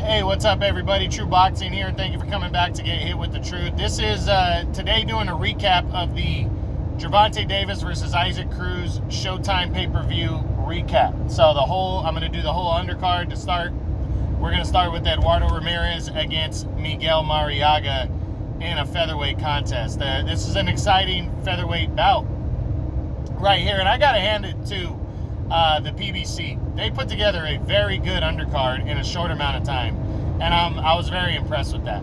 Hey, what's up, everybody? True Boxing here, and thank you for coming back to Get Hit with the Truth. This is today doing a recap of the Gervonta Davis versus Isaac Cruz Showtime pay-per-view recap. So I'm going to do the whole undercard to start. We're going to start with Eduardo Ramirez against Miguel Marriaga in a featherweight contest. This is an exciting featherweight bout right here, and I got to hand it to the PBC. They put together a very good undercard in a short amount of time, and I was very impressed with that.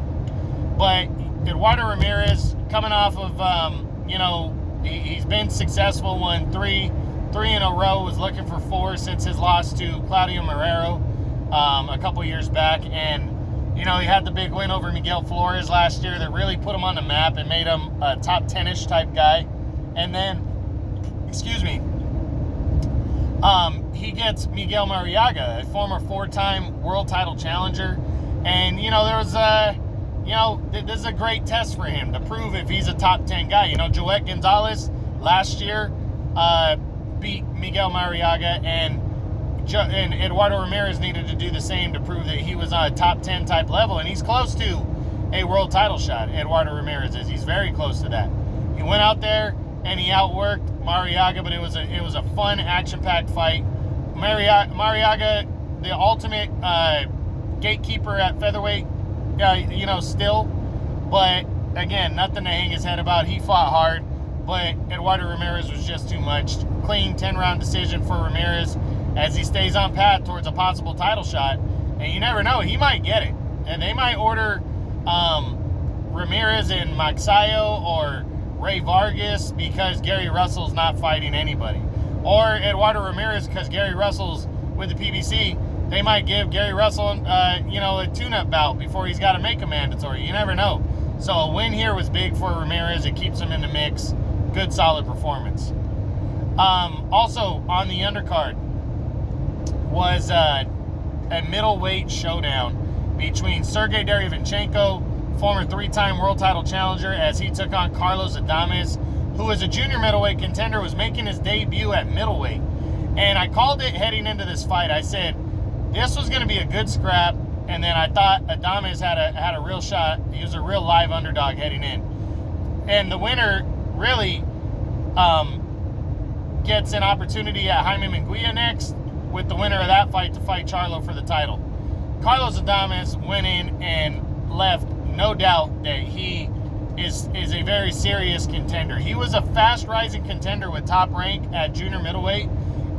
But Eduardo Ramirez, coming off of, he's been successful, won three in a row, was looking for four since his loss to Claudio Marrero a couple years back, and he had the big win over Miguel Flores last year that really put him on the map and made him a top 10-ish type guy. And then, he gets Miguel Marriaga, a former four-time world title challenger. And, this is a great test for him to prove if he's a top 10 guy. Joet Gonzalez last year beat Miguel Marriaga, and Eduardo Ramirez needed to do the same to prove that he was on a top 10 type level. And he's close to a world title shot, Eduardo Ramirez is. He's very close to that. He went out there and he outworked Marriaga, but it was a fun, action-packed fight. Marriaga, the ultimate gatekeeper at featherweight, still. But, again, nothing to hang his head about. He fought hard, but Eduardo Ramirez was just too much. Clean 10-round decision for Ramirez as he stays on path towards a possible title shot. And you never know, he might get it. And they might order Ramirez in Magsayo or Ray Vargas because Gary Russell's not fighting anybody. Or Eduardo Ramirez because Gary Russell's with the PBC. They might give Gary Russell, a tune-up bout before he's got to make a mandatory. You never know. So a win here was big for Ramirez. It keeps him in the mix. Good, solid performance. Also, on the undercard was a middleweight showdown between Sergey Derevyanchenko, former three-time world title challenger, as he took on Carlos Adames, who was a junior middleweight contender, was making his debut at middleweight. And I called it heading into this fight. I said this was going to be a good scrap, and then I thought Adames had a real shot. He was a real live underdog heading in. And the winner really gets an opportunity at Jaime Munguia next, with the winner of that fight to fight Charlo for the title. Carlos Adames went in and left no doubt that he is a very serious contender. He was a fast-rising contender with top rank at junior middleweight,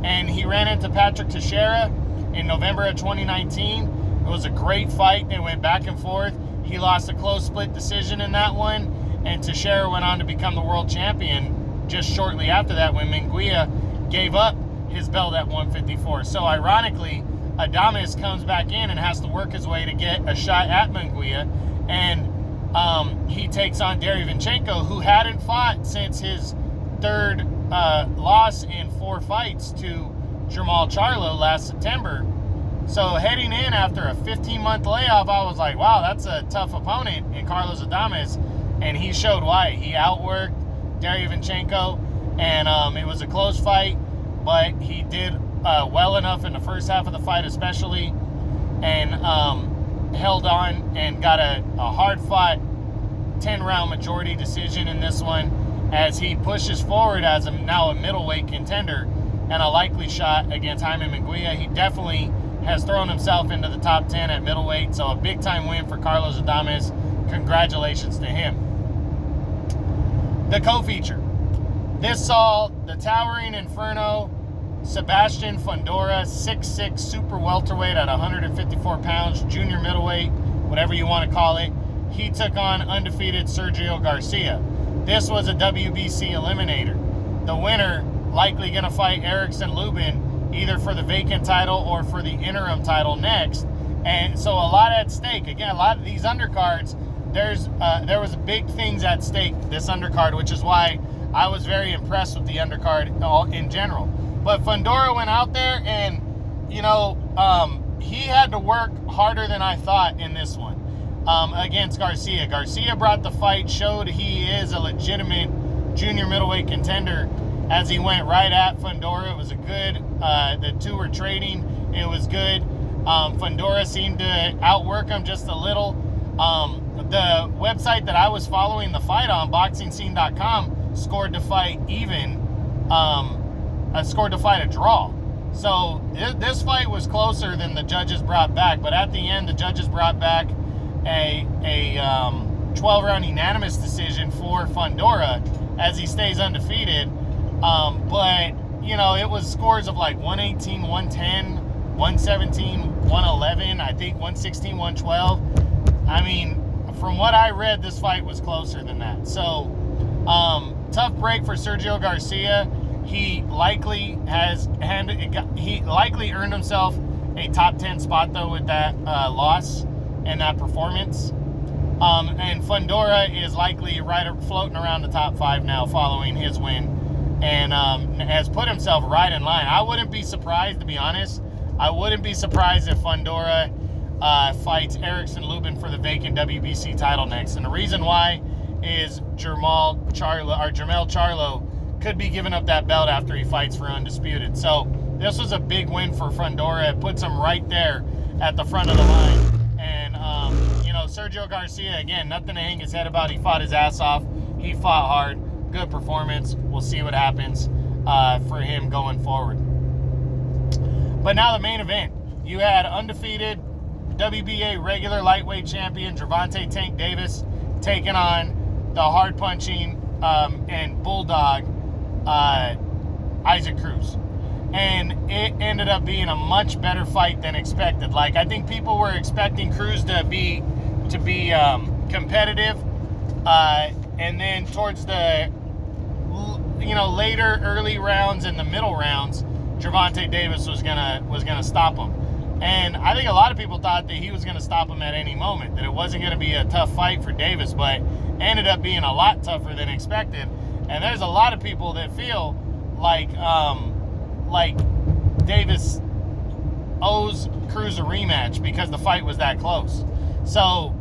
and he ran into Patrick Teixeira in November of 2019. It was a great fight. They went back and forth. He lost a close split decision in that one, and Teixeira went on to become the world champion just shortly after that when Munguia gave up his belt at 154. So ironically, Adames comes back in and has to work his way to get a shot at Munguia, and he takes on Derevyanchenko, who hadn't fought since his third loss in 4 fights to Jermall Charlo last September. So heading in after a 15-month layoff, I was like, wow, that's a tough opponent in Carlos Adames, and he showed why. He outworked Derevyanchenko, and it was a close fight, but he did well enough in the first half of the fight especially, and held on and got a hard-fought 10-round majority decision in this one as he pushes forward as now a middleweight contender and a likely shot against Jaime Munguia. He definitely has thrown himself into the top 10 at middleweight, so a big-time win for Carlos Adames. Congratulations to him. The co-feature. This saw the Towering Inferno, Sebastian Fundora, 6'6", super welterweight at 154 pounds, junior middleweight, whatever you want to call it. He took on undefeated Sergio Garcia. This was a WBC eliminator. The winner likely going to fight Erickson Lubin either for the vacant title or for the interim title next. And so a lot at stake. Again, a lot of these undercards, there was big things at stake this undercard, which is why I was very impressed with the undercard in general. But Fundora went out there and, he had to work harder than I thought in this one against Garcia. Garcia brought the fight, showed he is a legitimate junior middleweight contender as he went right at Fundora. It was a good, the two were trading. It was good. Fundora seemed to outwork him just a little. The website that I was following the fight on, BoxingScene.com, scored the fight even. Scored the fight a draw. So this fight was closer than the judges brought back. But at the end, the judges brought back a 12-round unanimous decision for Fundora as he stays undefeated. But, you know, it was scores of like 118, 110, 117, 111, I think 116, 112. I mean, from what I read, this fight was closer than that. So, tough break for Sergio Garcia. He likely earned himself a top 10 spot, though, with that loss and that performance. And Fundora is likely floating around the top 5 now following his win, and has put himself right in line. I wouldn't be surprised, to be honest. I wouldn't be surprised if Fundora fights Erickson Lubin for the vacant WBC title next. And the reason why is Jermell Charlo could be giving up that belt after he fights for Undisputed. So this was a big win for Fundora. It puts him right there at the front of the line. And, you know, Sergio Garcia, again, nothing to hang his head about. He fought his ass off. He fought hard. Good performance. We'll see what happens for him going forward. But now the main event. You had undefeated WBA regular lightweight champion Gervonta Tank Davis taking on the hard-punching and bulldog Isaac Cruz. And it ended up being a much better fight than expected. Like, I think people were expecting Cruz to be competitive, and then towards the later early rounds and the middle rounds, Gervonta Davis was gonna stop him. And I think a lot of people thought that he was gonna stop him at any moment, that it wasn't gonna be a tough fight for Davis, but ended up being a lot tougher than expected. And there's a lot of people that feel like Davis owes Cruz a rematch because the fight was that close. So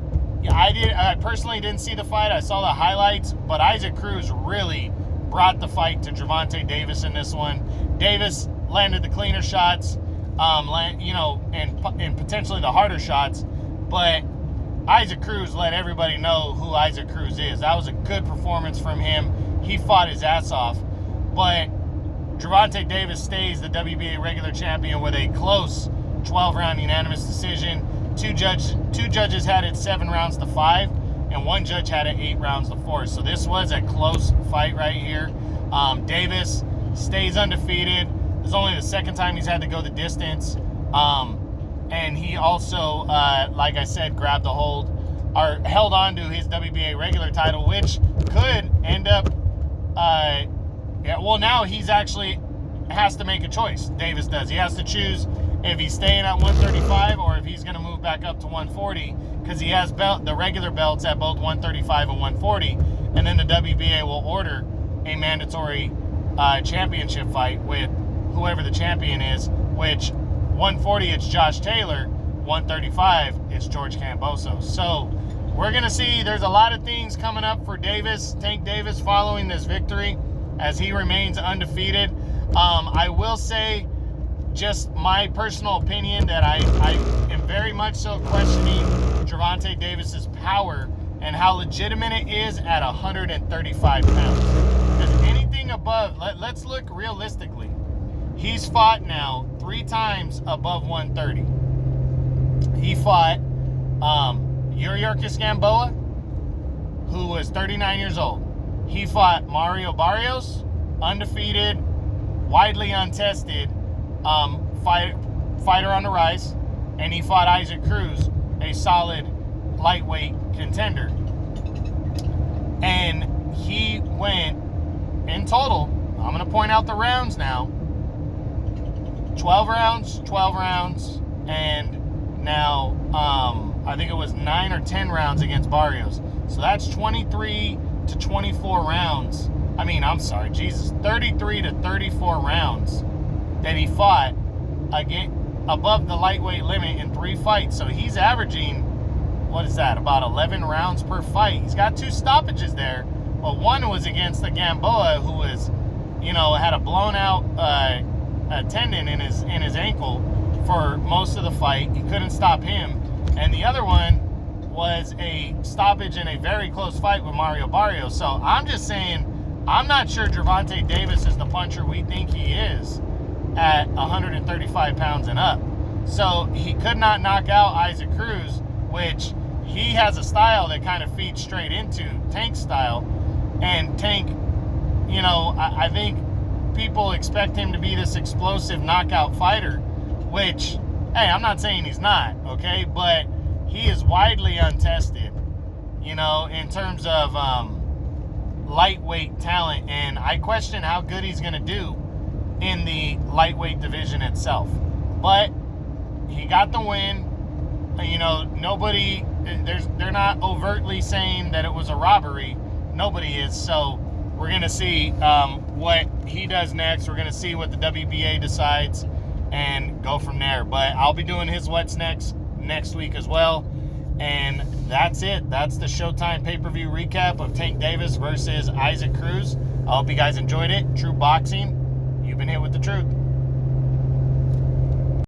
I personally didn't see the fight. I saw the highlights, but Isaac Cruz really brought the fight to Gervonta Davis in this one. Davis landed the cleaner shots, and potentially the harder shots, but Isaac Cruz let everybody know who Isaac Cruz is. That was a good performance from him. He fought his ass off, but Gervonta Davis stays the WBA regular champion with a close 12-round unanimous decision. Two judges had it 7 rounds to 5, and one judge had it 8 rounds to 4. So this was a close fight right here. Davis stays undefeated. It's only the second time he's had to go the distance. And he also, like I said, held on to his WBA regular title, which could end up, now he's actually has to make a choice. Davis does. He has to choose if he's staying at 135 or if he's going to move back up to 140, because he has the regular belts at both 135 and 140, and then the WBA will order a mandatory championship fight with whoever the champion is, which 140 it's Josh Taylor, 135 it's George Kambosos. So we're going to see, there's a lot of things coming up for Tank Davis following this victory as he remains undefeated. I will say, just my personal opinion, that I am very much so questioning Gervonta Davis's power and how legitimate it is at 135 pounds. Because anything above, let's look realistically. He's fought now 3 times above 130. He fought Yuriorkis Gamboa, who was 39 years old. He fought Mario Barrios, undefeated, widely untested, fighter on the rise, and he fought Isaac Cruz, a solid lightweight contender. And he went, in total, I'm going to point out the rounds now, 12 rounds, and now I think it was 9 or 10 rounds against Barrios. So that's 23 to 24 rounds. 33 to 34 rounds that he fought above the lightweight limit in 3 fights. So he's averaging, about 11 rounds per fight. He's got 2 stoppages there, but one was against the Gamboa, who had a blown out tendon in his ankle, for most of the fight. He couldn't stop him. And the other one was a stoppage in a very close fight with Mario Barrios. So I'm just saying, I'm not sure Gervonta Davis is the puncher we think he is at 135 pounds and up. So he could not knock out Isaac Cruz, which he has a style that kind of feeds straight into Tank's style. And Tank, you know, I think people expect him to be this explosive knockout fighter, which, hey, I'm not saying he's not, okay? But he is widely untested, you know, in terms of lightweight talent. And I question how good he's going to do in the lightweight division itself. But he got the win. You know, nobody, they're not overtly saying that it was a robbery. Nobody is. So we're going to see what he does next. We're going to see what the WBA decides and go from there. But I'll be doing his what's next week as well. And that's it. That's the Showtime pay-per-view recap of Tank Davis versus Isaac Cruz. I hope you guys enjoyed it. True Boxing, you've been hit with the truth.